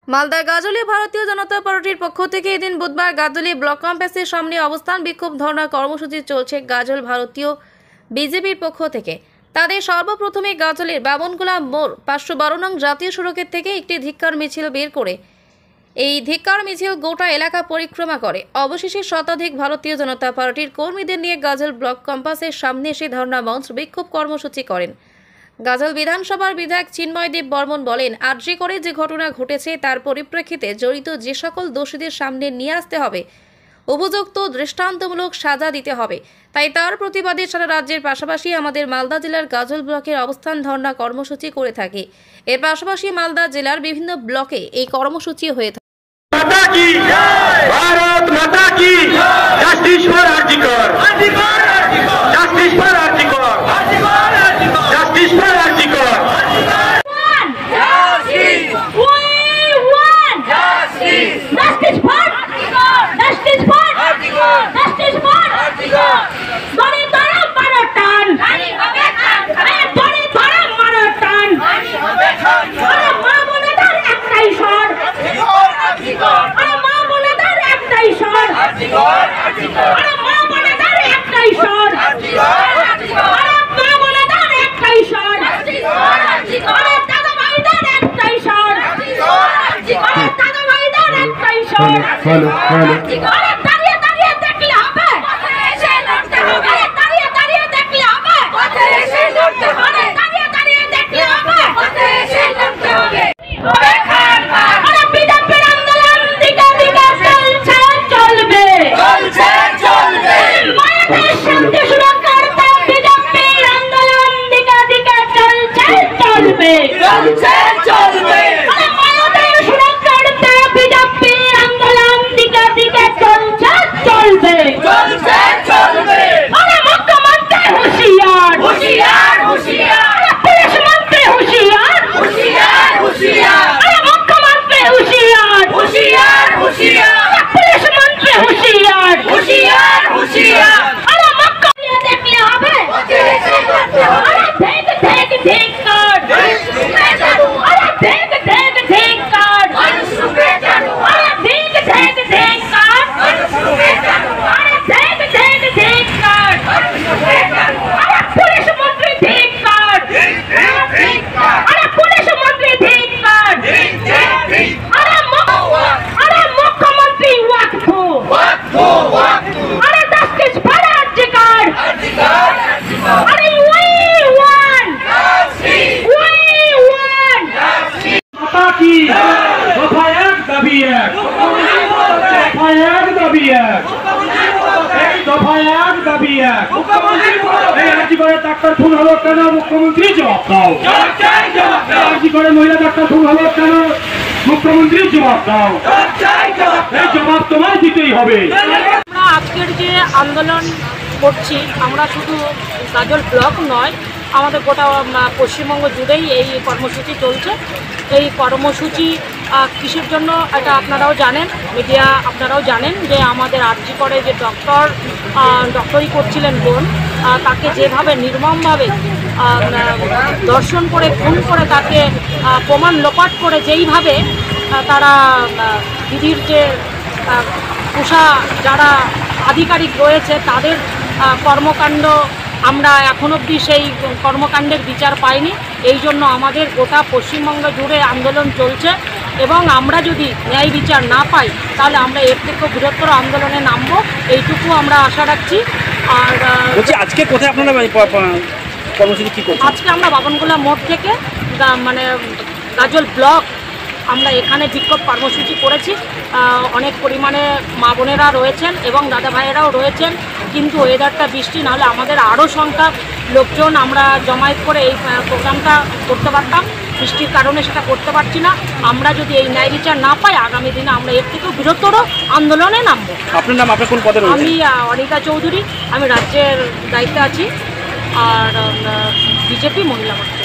মালদার গাজলে ভারতীয় জনতা পার্টির পক্ষ থেকে এদিন বুধবার গাজলি ব্লক ক্যাম্পাসের সামনে অবস্থান বিক্ষোভ ধর্ণা কর্মসূচি চলছে গাজল ভারতীয় বিজেপির পক্ষ থেকে। তাদের সর্বপ্রথমে গাজলের বাবনগোলা মোড় 512 নং জাতীয় সড়কের থেকে একটি ধিক্কার মিছিল বের করে এই ধিক্কার মিছিল গোটা এলাকা পরিক্রমা করে। অবশেষে শতাধিক ভারতীয় জনতা পার্টির কর্মীদের নিয়ে গাজল ব্লক ক্যাম্পাসের সামনে এসে ধর্ণা মঞ্চ বিক্ষোভ কর্মসূচি করেন। গাজল বিধানসভার বিধায়ক চিন্ময় দেব বর্মন বলেন, আরজি করে যে ঘটনা ঘটেছে তার পরিপ্রেক্ষিতে জড়িত যে সকল দোষীদের সামনে নিয়ে আসতে হবে, উপযুক্ত দৃষ্টান্তমূলক সাজা দিতে হবে। তাই তার প্রতিবাদে সারা রাজ্যের পাশাপাশি আমাদের মালদা জেলার গাজল ব্লকের অবস্থান ধর্ণা কর্মসূচি করে থাকে। এর পাশাপাশি মালদা জেলার বিভিন্ন ব্লকে এই কর্মসূচি হয়ে থাকে। भारत माता की justice for article, justice for article, justice for article. Doctor খুন হলো কেন? মুখ্যমন্ত্রী জবাব দাও। মহিলা ডাক্তার খুন হলো কেন? মুখ্যমন্ত্রী জবাব দাও। এই জবাব তোমায় দিতেই হবে। আমরা আজকের যে আন্দোলন করছি, আমরা শুধু গাজল ব্লক নয়, আমাদের গোটা পশ্চিমবঙ্গ জুড়েই এই কর্মসূচি চলছে। এই কর্মসূচি কিসের জন্য এটা আপনারাও জানেন, মিডিয়া আপনারাও জানেন যে আমাদের আরজি করে যে ডক্টরি করছিলেন বোন, তাকে যেভাবে নির্মমভাবে ধর্ষণ করে খুন করে তাকে প্রমাণ লোপাট করে যেইভাবে তারা দিদির যে পোষা যারা আধিকারিক রয়েছে তাদের কর্মকাণ্ড, আমরা এখন অবধি সেই কর্মকাণ্ডের বিচার পাইনি। এই জন্য আমাদের গোটা পশ্চিমবঙ্গ জুড়ে আন্দোলন চলছে এবং আমরা যদি ন্যায় বিচার না পাই তাহলে আমরা এর থেকে বৃহত্তর আন্দোলনে নামবো, এইটুকু আমরা আশা রাখছি। আর আজকে কোথায় আপনারা কর্মসূচি কি করছেন? আজকে আমরা বাবনগোলা মোড় থেকে মানে গাজল ব্লক আমরা এখানে বিক্ষোভ কর্মসূচি করেছি। অনেক পরিমাণে মা বোনেরা রয়েছেন এবং দাদা ভাইয়েরাও রয়েছেন, কিন্তু ওয়েদারটা বৃষ্টি নাহলে আমাদের আরও সংখ্যক লোকজন আমরা জমায়েত করে এই প্রোগ্রামটা করতে পারতাম। বৃষ্টির কারণে সেটা করতে পারছি না। আমরা যদি এই ন্যায় বিচার না পাই আগামী দিনে আমরা এর থেকেও বৃহত্তর আন্দোলনে নামবো। আপনার নাম? আপনার কোন পদে? আমি অনিতা চৌধুরী, আমি রাজ্যের দায়িত্বে আছি আর বিজেপি মহিলা মোর্চা।